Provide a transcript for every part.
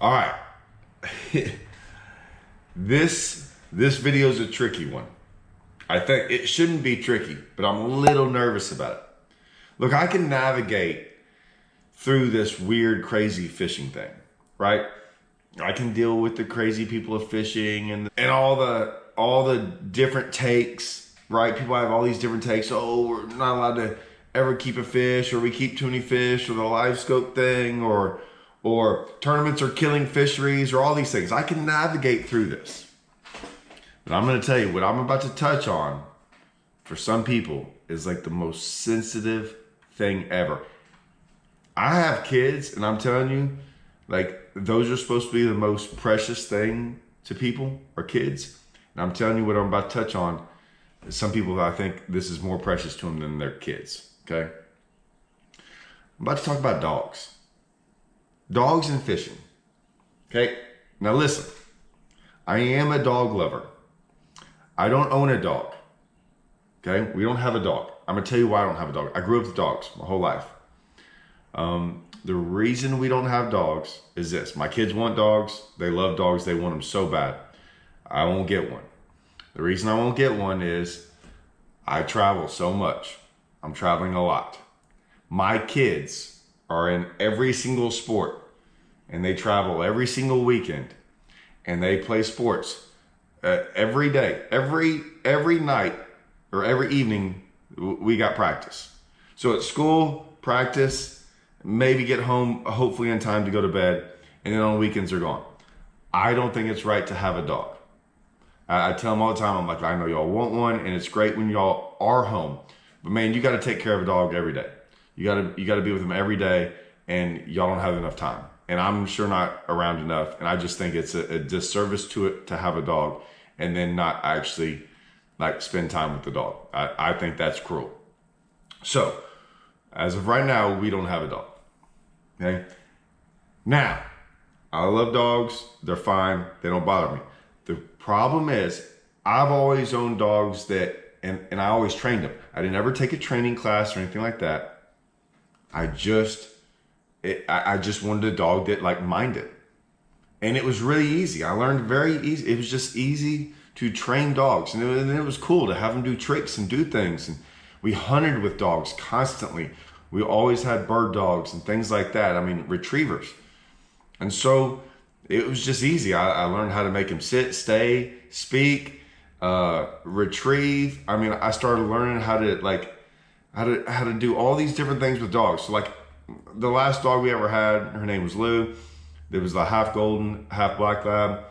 All right. This video is a tricky one. I think it shouldn't be tricky, but I'm a little nervous about it. Look, I can navigate through this weird, crazy fishing thing, right? I can deal with the crazy people of fishing and all the different takes, right? People have all these different takes. Oh, we're not allowed to ever keep a fish, or we keep too many fish, or the live scope thing, or tournaments are killing fisheries, or all these things. I can navigate through this. But I'm going to tell you, what I'm about to touch on, for some people, is like the most sensitive thing ever. I have kids, and I'm telling you, like, those are supposed to be the most precious thing to people, or kids. And I'm telling you, what I'm about to touch on, some people, I think this is more precious to them than their kids, okay? I'm about to talk about dogs. Dogs and fishing, okay? Now listen, I am a dog lover. I don't own a dog, okay? We don't have a dog. I'm gonna tell you why I don't have a dog. I grew up with dogs my whole life. The reason we don't have dogs is this. My kids want dogs. They love dogs. They want them so bad. I won't get one. The reason I won't get one is I travel so much. I'm traveling a lot. My kids are in every single sport, and they travel every single weekend, and they play sports every day, every night, or every evening. We got practice. So at school, practice, maybe get home hopefully in time to go to bed, and then on the weekends they're gone. I don't think it's right to have a dog. I tell them all the time, I'm like, I know y'all want one, and it's great when y'all are home, but man, you got to take care of a dog every day. You got to be with them every day, and y'all don't have enough time. And I'm sure not around enough, and I just think it's a disservice to it to have a dog and then not actually like spend time with the dog. I think that's cruel. So as of right now, we don't have a dog. Okay. Now, I love dogs. They're fine. They don't bother me. The problem is I've always owned dogs that, and I always trained them. I didn't ever take a training class or anything like that. I just wanted a dog that like minded. And it was really easy. I learned very easy. It was just easy to train dogs. And it was cool to have them do tricks and do things. And we hunted with dogs constantly. We always had bird dogs and things like that. I mean, retrievers. And so it was just easy. I learned how to make them sit, stay, speak, retrieve. I mean, I started learning how to do all these different things with dogs. So like the last dog we ever had, her name was Lou. There was a half golden, half black lab.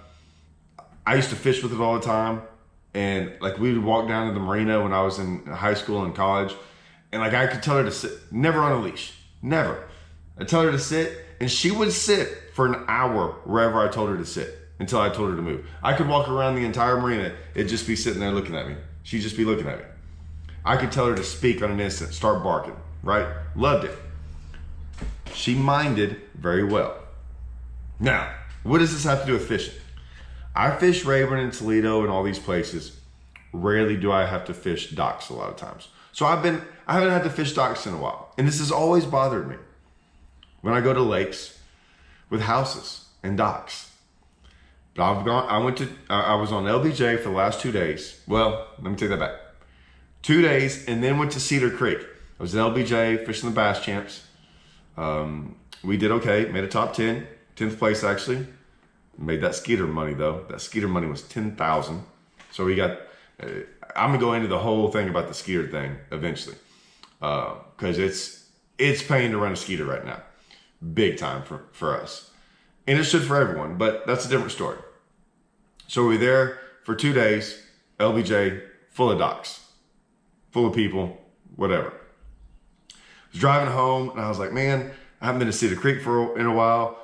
I used to fish with it all the time. And like we would walk down to the marina when I was in high school and college. And like I could tell her to sit, never on a leash, never. I'd tell her to sit, and she would sit for an hour wherever I told her to sit until I told her to move. I could walk around the entire marina, it'd just be sitting there looking at me. She'd just be looking at me. I could tell her to speak on an instant, start barking, right? Loved it. She minded very well. Now, what does this have to do with fishing? I fish Rayburn and Toledo and all these places. Rarely do I have to fish docks a lot of times. So I haven't had to fish docks in a while. And this has always bothered me. When I go to lakes with houses and docks. But I was on LBJ for the last 2 days. Well, let me take that back. 2 days, and then went to Cedar Creek. I was at LBJ fishing the Bass Champs. We did okay, made a top 10, 10th place actually. Made that Skeeter money though. That Skeeter money was $10,000. So we got, I'm gonna go into the whole thing about the Skeeter thing eventually. Cause it's paying to run a Skeeter right now. Big time for us. And it should for everyone, but that's a different story. So we were there for 2 days, LBJ, full of docks, full of people, whatever. I was driving home and I was like, man, I haven't been to Cedar Creek in a while.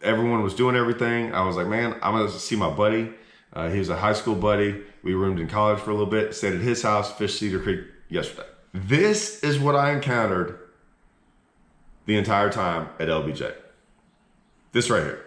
Everyone was doing everything. I was like, man, I'm gonna see my buddy. He was a high school buddy. We roomed in college for a little bit, stayed at his house, fished Cedar Creek yesterday. This is what I encountered the entire time at LBJ. This right here.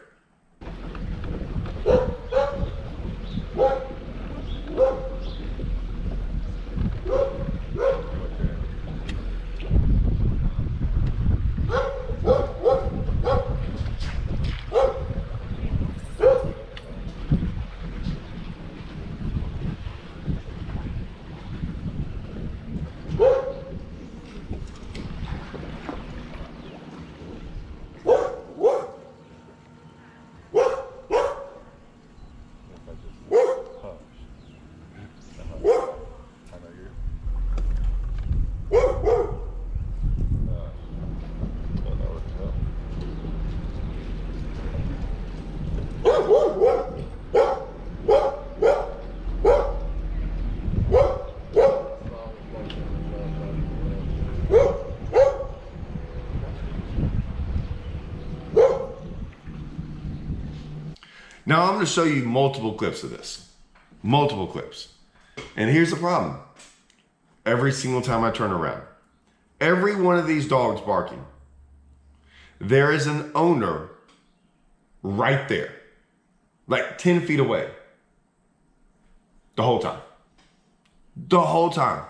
Now I'm going to show you multiple clips of this. Multiple clips. And here's the problem. Every single time I turn around, every one of these dogs barking, there is an owner right there, like 10 feet away. The whole time. The whole time.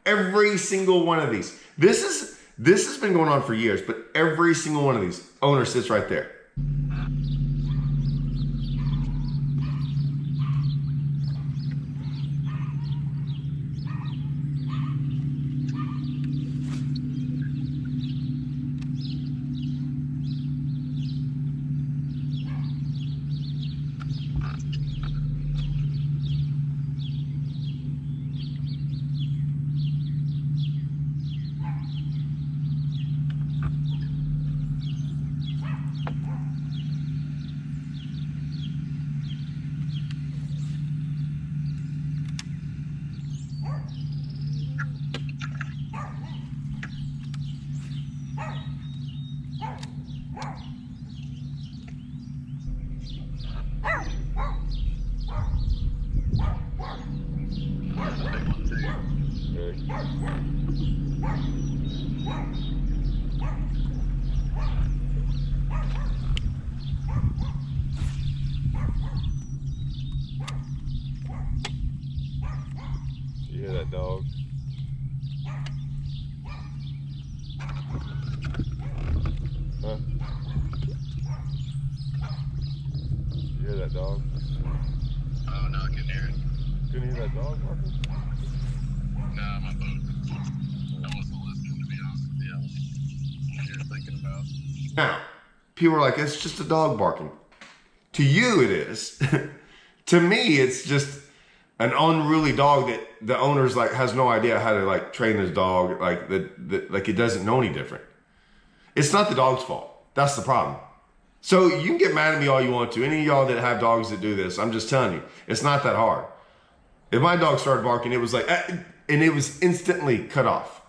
Every single one of these. This has been going on for years, but every single one of these owner sits right there. You hear that dog? Huh? You hear that dog? Oh, no, I couldn't hear it. Couldn't hear that dog barking? No, my phone. I wasn't listening, to be honest with you. I was here thinking about. Now, people are like, it's just a dog barking. To you, it is. To me, it's just an unruly dog that the owner's like has no idea how to like train his dog, like like he doesn't know any different. It's not the dog's fault. That's the problem. So you can get mad at me all you want to. Any of y'all that have dogs that do this, I'm just telling you, it's not that hard. If my dog started barking, it was like, and it was instantly cut off.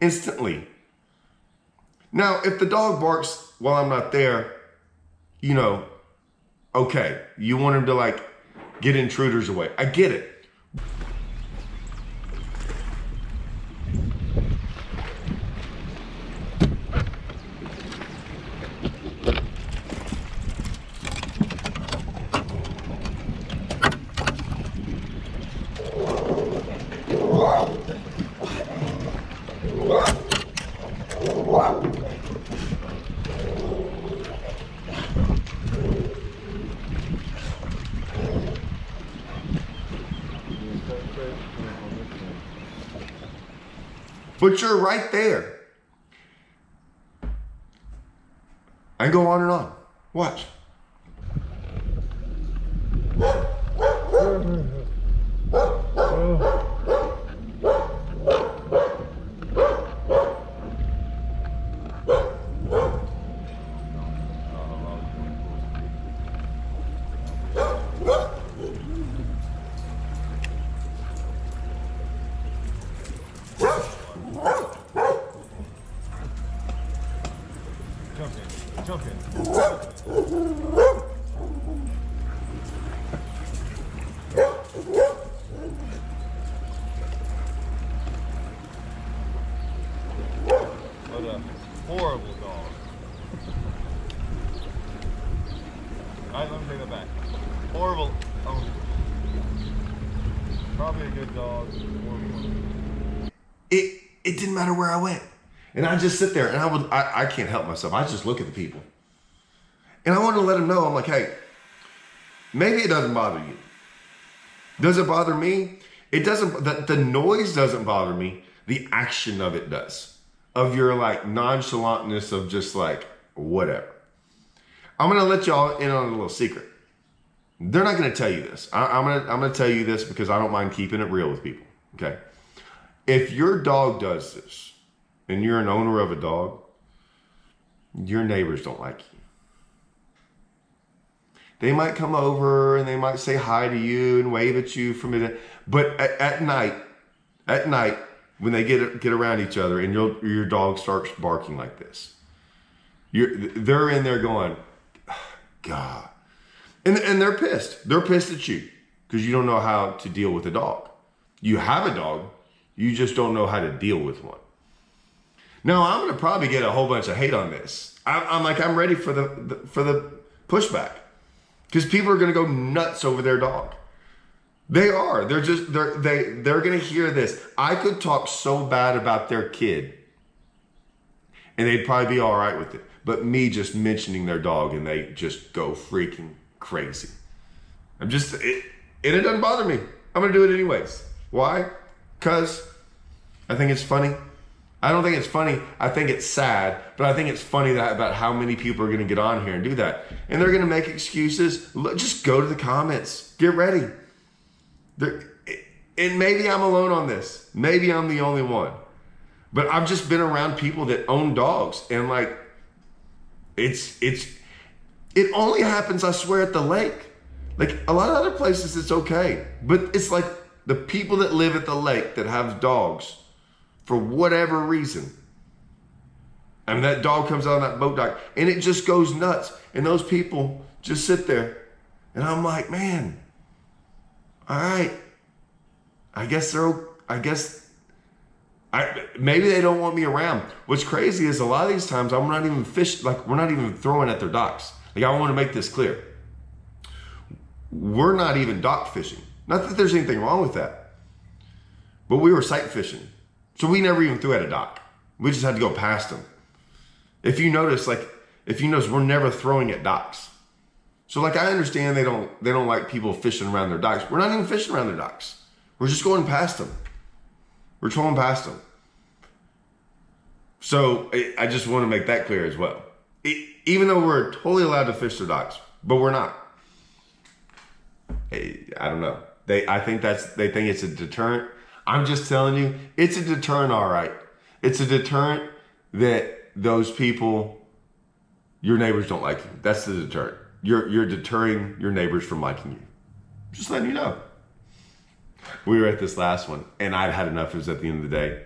Instantly. Now, if the dog barks while I'm not there, you know, okay, you want him to like get intruders away. I get it. But you're right there. I go on and on. Watch. Jump in. What a horrible dog. Alright, let me take that back. Horrible. Oh. Probably a good dog. Horrible. It didn't matter where I went. And I just sit there and I can't help myself. I just look at the people. And I want to let them know, I'm like, hey, maybe it doesn't bother you. Does it bother me? It doesn't, the noise doesn't bother me. The action of it does. Of your like nonchalantness of just like, whatever. I'm going to let y'all in on a little secret. They're not going to tell you this. I'm going to tell you this because I don't mind keeping it real with people. Okay. If your dog does this and you're an owner of a dog, your neighbors don't like you. They might come over and they might say hi to you and wave at you from it. But at night, when they get around each other and your dog starts barking like this, they're in there going, God. And they're pissed. They're pissed at you because you don't know how to deal with a dog. You have a dog. You just don't know how to deal with one. Now, I'm going to probably get a whole bunch of hate on this. I'm ready for the pushback because people are going to go nuts over their dog. They are. They're going to hear this. I could talk so bad about their kid and they'd probably be all right with it. But me just mentioning their dog and they just go freaking crazy. And it doesn't bother me. I'm going to do it anyways. Why? Because I think it's funny. I don't think it's funny. I think it's sad, but I think it's funny about how many people are going to get on here and do that. And they're going to make excuses. Just go to the comments. Get ready. And maybe I'm alone on this. Maybe I'm the only one. But I've just been around people that own dogs. And like, it only happens, I swear, at the lake. Like a lot of other places, it's okay. But it's like the people that live at the lake that have dogs, for whatever reason, and that dog comes out on that boat dock and it just goes nuts. And those people just sit there. And I'm like, man, all right. Maybe they don't want me around. What's crazy is a lot of these times I'm not even we're not even throwing at their docks. Like, I want to make this clear. We're not even dock fishing. Not that there's anything wrong with that. But we were sight fishing. So we never even threw at a dock. We just had to go past them. If you notice, we're never throwing at docks. So like, I understand they don't like people fishing around their docks. We're not even fishing around their docks. We're just going past them. We're trolling past them. So I just want to make that clear as well. Even though we're totally allowed to fish their docks, but we're not. I don't know. I think they think it's a deterrent. I'm just telling you, it's a deterrent, all right. It's a deterrent that those people, your neighbors don't like you. That's the deterrent. You're deterring your neighbors from liking you. Just letting you know. We were at this last one, and I'd had enough. It was at the end of the day.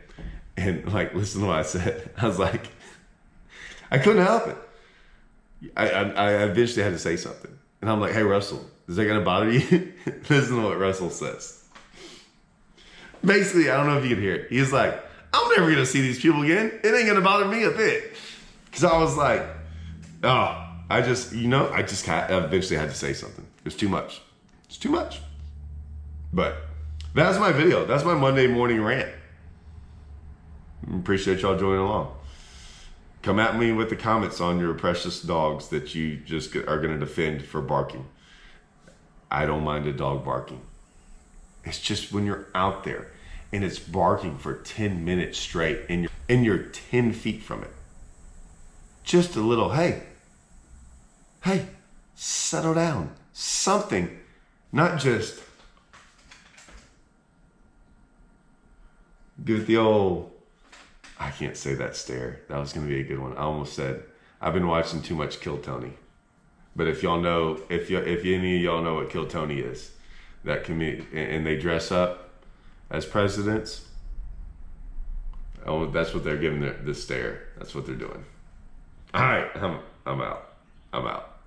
And like, listen to what I said. I was like, I couldn't help it. I eventually had to say something. And I'm like, hey, Russell, is that going to bother you? Listen to what Russell says. Basically, I don't know if you can hear it. He's like, I'm never going to see these people again. It ain't going to bother me a bit. Because I was like, oh, I eventually had to say something. It's too much. It's too much. But that's my video. That's my Monday morning rant. Appreciate y'all joining along. Come at me with the comments on your precious dogs that you just are going to defend for barking. I don't mind a dog barking. It's just when you're out there and it's barking for 10 minutes straight and you're 10 feet from it. Just a little, hey, settle down. Something, not just give it the old, I can't say that stare. That was going to be a good one. I almost said, I've been watching too much Kill Tony. But if y'all know, if any of y'all know what Kill Tony is, that comedian, and they dress up as presidents, oh, that's what they're giving the stare. That's what they're doing. All right, I'm out.